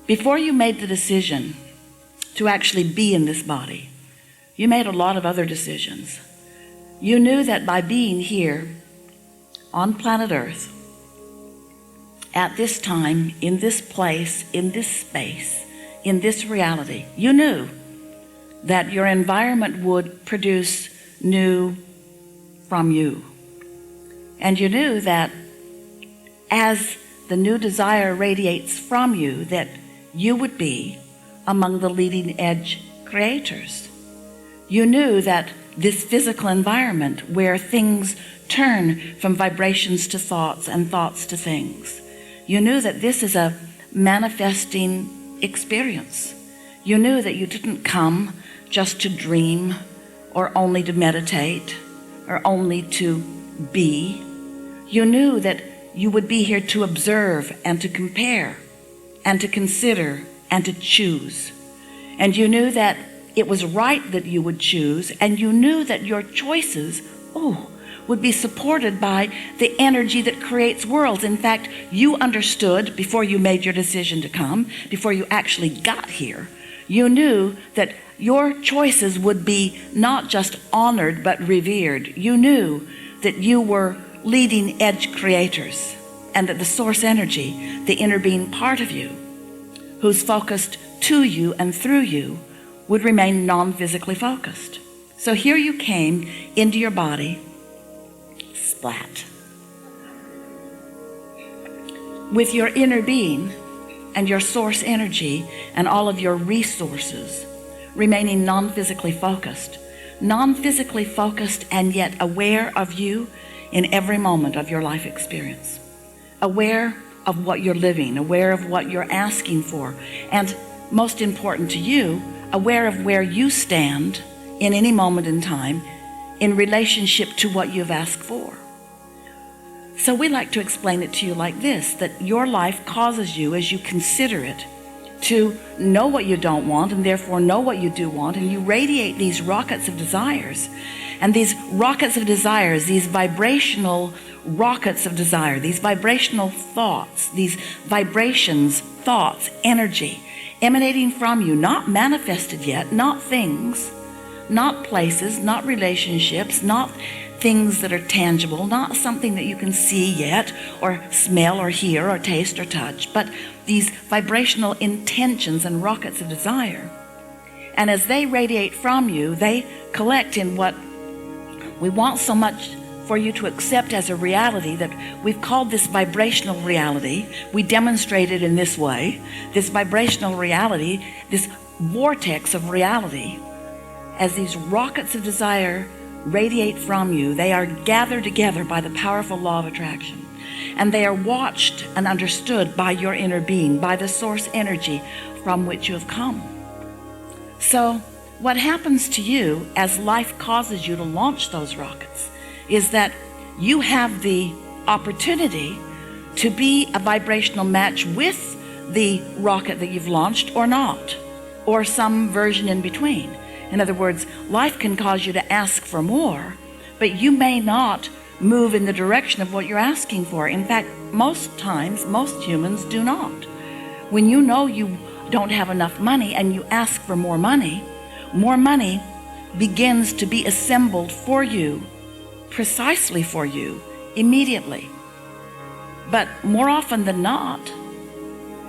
Before you made the decision to actually be in this body, you made a lot of other decisions. You knew that by being here on planet Earth, at this time, in this place, in this space, in this reality, you knew that your environment would produce new from you. And you knew that as the new desire radiates from you, that you would be among the leading edge creators. You knew that this physical environment where things turn from vibrations to thoughts and thoughts to things, you knew that this is a manifesting experience. You knew that you didn't come just to dream or only to meditate or only to be. You knew that you would be here to observe and to compare and to consider and to choose. And you knew that it was right that you would choose, and you knew that your choices, would be supported by the energy that creates worlds. In fact, you understood before you made your decision to come, before you actually got here, you knew that your choices would be not just honored but revered. You knew that you were leading edge creators, and that the source energy, the inner being part of you, who's focused to you and through you, would remain non-physically focused. So here you came into your body, splat, with your inner being and your source energy and all of your resources remaining non-physically focused and yet aware of you in every moment of your life experience, aware of what you're living, aware of what you're asking for, and most important to you, aware of where you stand in any moment in time in relationship to what you've asked for. So we like to explain it to you like this, that your life causes you, as you consider it, to know what you don't want and therefore know what you do want, and you radiate these rockets of desires. And these rockets of desires, these vibrational rockets of desire, these vibrational thoughts, these vibrations, thoughts, energy, emanating from you, not manifested yet, not things, not places, not relationships, not things that are tangible, not something that you can see yet or smell or hear or taste or touch, but these vibrational intentions and rockets of desire. And as they radiate from you, they collect in what we want so much for you to accept as a reality, that we've called this vibrational reality. We demonstrate it in this way, this vibrational reality, this vortex of reality. As these rockets of desire radiate from you, they are gathered together by the powerful law of attraction, and they are watched and understood by your inner being, by the source energy from which you have come. So what happens to you as life causes you to launch those rockets is that you have the opportunity to be a vibrational match with the rocket that you've launched, or not, or some version in between. In other words, life can cause you to ask for more, but you may not move in the direction of what you're asking for. In fact, most times, most humans do not. When you know you don't have enough money and you ask for more money begins to be assembled for you, precisely for you, immediately. But more often than not,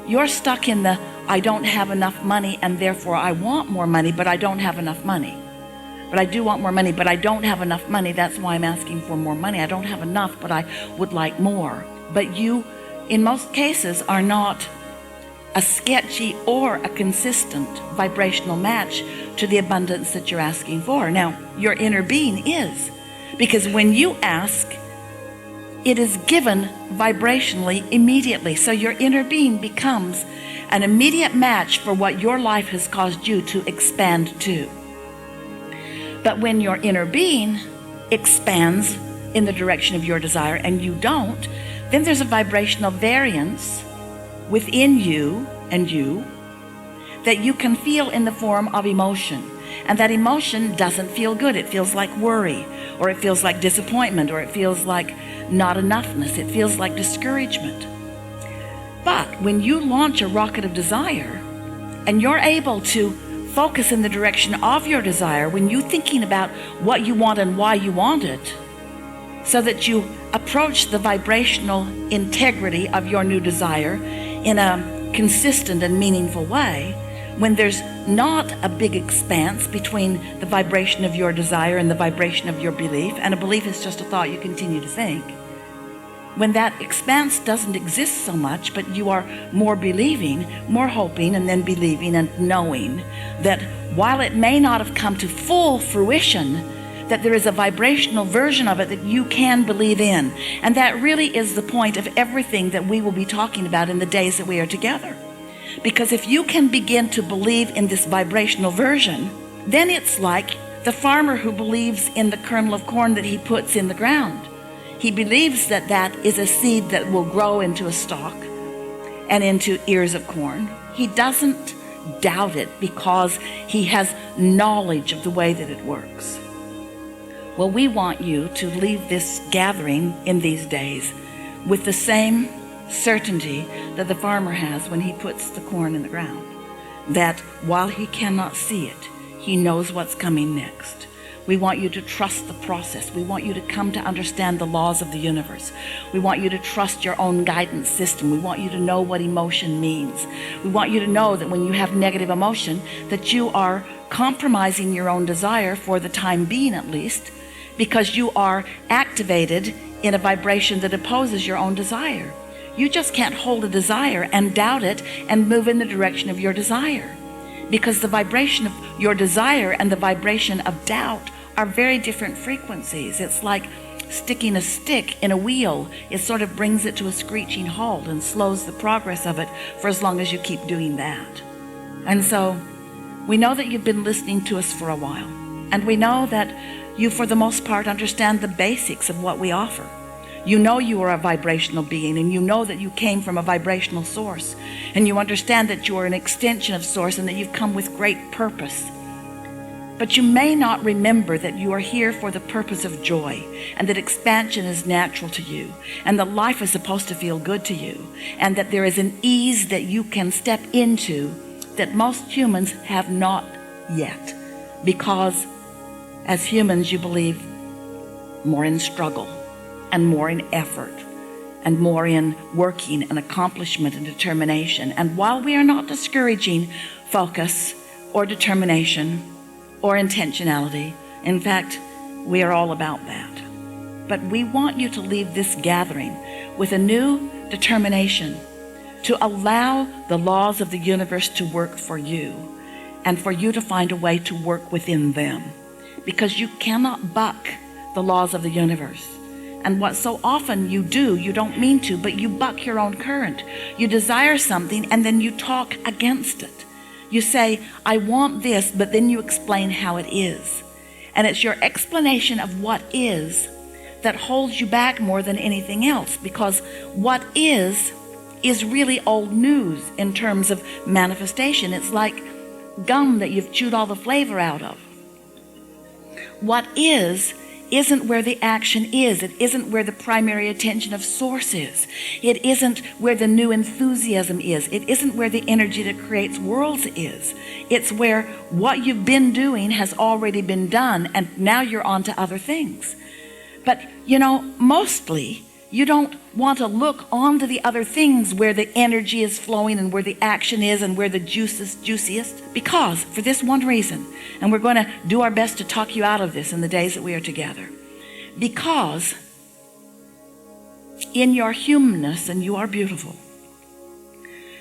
you're stuck in the I don't have enough money and therefore I want more money, but I don't have enough money. But I do want more money, but I don't have enough money. That's why I'm asking for more money. I don't have enough, but I would like more. But you, in most cases, are not a sketchy or a consistent vibrational match to the abundance that you're asking for. Now, your inner being is, because when you ask, it is given vibrationally immediately. So your inner being becomes an immediate match for what your life has caused you to expand to. But when your inner being expands in the direction of your desire and you don't, then there's a vibrational variance within you and you that you can feel in the form of emotion. And that emotion doesn't feel good. It feels like worry, or it feels like disappointment, or it feels like not enoughness. It feels like discouragement. But when you launch a rocket of desire and you're able to focus in the direction of your desire, when you're thinking about what you want and why you want it, so that you approach the vibrational integrity of your new desire in a consistent and meaningful way, when there's not a big expanse between the vibration of your desire and the vibration of your belief, and a belief is just a thought you continue to think, when that expanse doesn't exist so much, but you are more believing, more hoping, and then believing and knowing that while it may not have come to full fruition, that there is a vibrational version of it that you can believe in. And that really is the point of everything that we will be talking about in the days that we are together. Because if you can begin to believe in this vibrational version, then it's like the farmer who believes in the kernel of corn that he puts in the ground. He believes that that is a seed that will grow into a stalk and into ears of corn. He doesn't doubt it because he has knowledge of the way that it works. Well, we want you to leave this gathering in these days with the same certainty that the farmer has when he puts the corn in the ground, that while he cannot see it, he knows what's coming next. We want you to trust the process. We want you to come to understand the laws of the universe. We want you to trust your own guidance system. We want you to know what emotion means. We want you to know that when you have negative emotion, that you are compromising your own desire for the time being at least, because you are activated in a vibration that opposes your own desire. You just can't hold a desire and doubt it and move in the direction of your desire, because the vibration of your desire and the vibration of doubt are very different frequencies. It's like sticking a stick in a wheel. It sort of brings it to a screeching halt and slows the progress of it for as long as you keep doing that. And so we know that you've been listening to us for a while, and we know that you for the most part understand the basics of what we offer. You know you are a vibrational being, and you know that you came from a vibrational source, and you understand that you are an extension of source and that you've come with great purpose. But you may not remember that you are here for the purpose of joy, and that expansion is natural to you, and that life is supposed to feel good to you, and that there is an ease that you can step into that most humans have not yet, because as humans you believe more in struggle and more in effort and more in working and accomplishment and determination. And while we are not discouraging focus or determination or intentionality, in fact, we are all about that. But we want you to leave this gathering with a new determination to allow the laws of the universe to work for you, and for you to find a way to work within them, because you cannot buck the laws of the universe. And what so often you do, you don't mean to, but you buck your own current. You desire something and then you talk against it. You say, I want this, but then you explain how it is. And it's your explanation of what is that holds you back more than anything else, because what is really old news in terms of manifestation. It's like gum that you've chewed all the flavor out of. What is isn't where the action is. It isn't where the primary attention of source is. It isn't where the new enthusiasm is. It isn't where the energy that creates worlds is. It's where what you've been doing has already been done, and now you're on to other things. But mostly you don't want to look onto the other things where the energy is flowing and where the action is and where the juice is juiciest, because for this one reason, and we're going to do our best to talk you out of this in the days that we are together, because in your humanness, and you are beautiful,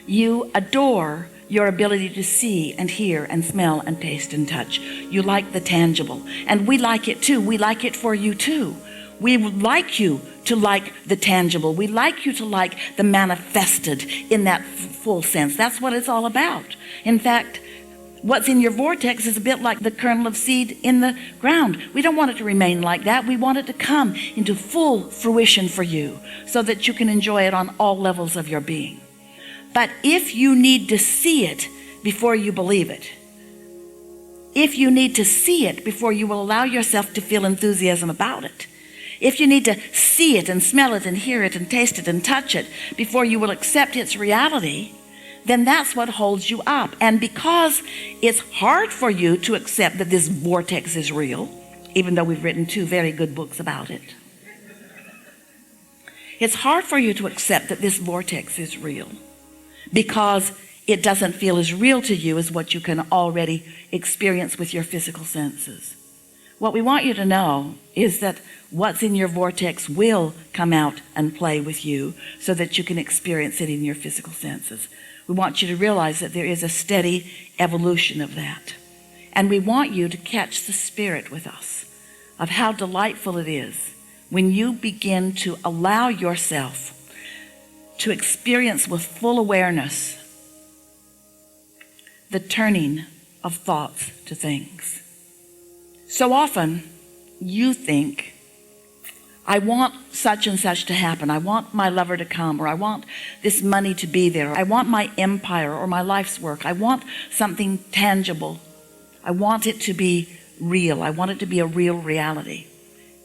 you adore your ability to see and hear and smell and taste and touch. You like the tangible, and we like it too. We like it for you too. We would like you to like the tangible. We like you to like the manifested in that full sense. That's what it's all about. In fact, what's in your vortex is a bit like the kernel of seed in the ground. We don't want it to remain like that. We want it to come into full fruition for you so that you can enjoy it on all levels of your being. But if you need to see it before you believe it, if you need to see it before you will allow yourself to feel enthusiasm about it, if you need to see it and smell it and hear it and taste it and touch it before you will accept its reality, then that's what holds you up. And because it's hard for you to accept that this vortex is real, even though we've written 2 very good books about it, it's hard for you to accept that this vortex is real because it doesn't feel as real to you as what you can already experience with your physical senses. What we want you to know is that what's in your vortex will come out and play with you so that you can experience it in your physical senses. We want you to realize that there is a steady evolution of that. And we want you to catch the spirit with us of how delightful it is when you begin to allow yourself to experience with full awareness the turning of thoughts to things. So often you think, I want such and such to happen. I want my lover to come, or I want this money to be there. I want my empire or my life's work. I want something tangible. I want it to be real. I want it to be a real reality.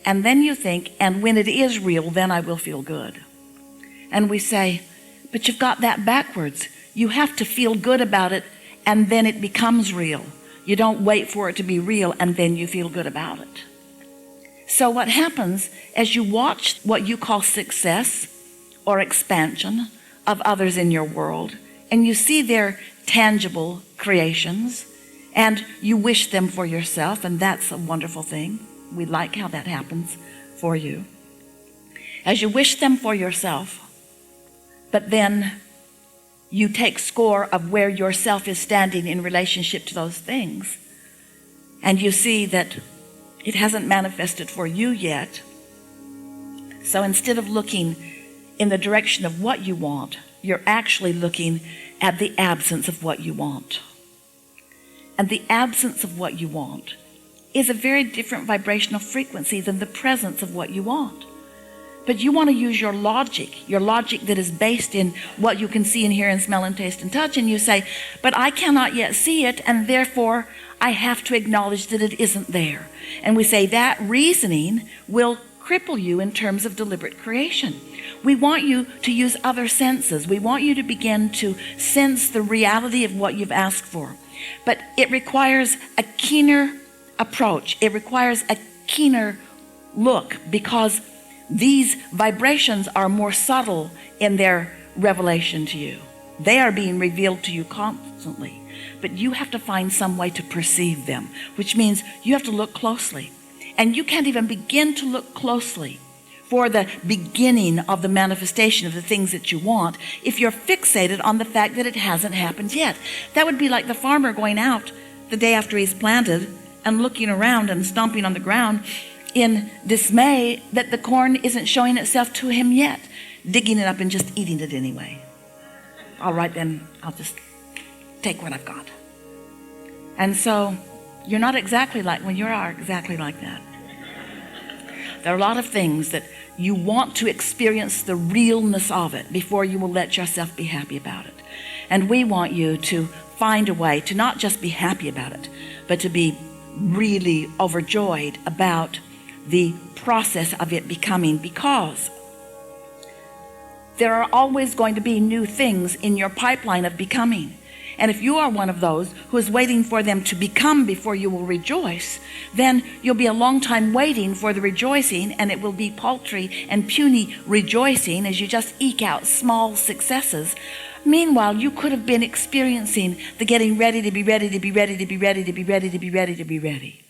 And then you think, and when it is real, then I will feel good. And we say, but you've got that backwards. You have to feel good about it, and then it becomes real. You don't wait for it to be real, and then you feel good about it. So what happens as you watch what you call success or expansion of others in your world, and you see their tangible creations, and you wish them for yourself, and that's a wonderful thing. We like how that happens for you. As you wish them for yourself, but then you take score of where yourself is standing in relationship to those things, and you see that it hasn't manifested for you yet. So instead of looking in the direction of what you want, you're actually looking at the absence of what you want. And the absence of what you want is a very different vibrational frequency than the presence of what you want. But you want to use your logic that is based in what you can see and hear and smell and taste and touch, and you say, but I cannot yet see it, and therefore I have to acknowledge that it isn't there. And we say that reasoning will cripple you in terms of deliberate creation. We want you to use other senses. We want you to begin to sense the reality of what you've asked for. But it requires a keener approach. It requires a keener look, because these vibrations are more subtle in their revelation to you. They are being revealed to you constantly, but you have to find some way to perceive them, which means you have to look closely. And you can't even begin to look closely for the beginning of the manifestation of the things that you want if you're fixated on the fact that it hasn't happened yet. That would be like the farmer going out the day after he's planted and looking around and stomping on the ground in dismay that the corn isn't showing itself to him yet, digging it up and just eating it anyway. All right, then I'll just take what I've got. And so you're not exactly like, well, you are exactly like that. There are a lot of things that you want to experience the realness of it before you will let yourself be happy about it. And we want you to find a way to not just be happy about it, but to be really overjoyed about the process of it becoming, because there are always going to be new things in your pipeline of becoming. And if you are one of those who is waiting for them to become before you will rejoice, then you'll be a long time waiting for the rejoicing, and it will be paltry and puny rejoicing as you just eke out small successes. Meanwhile, you could have been experiencing the getting ready to be ready to be ready to be ready to be ready to be ready to be ready.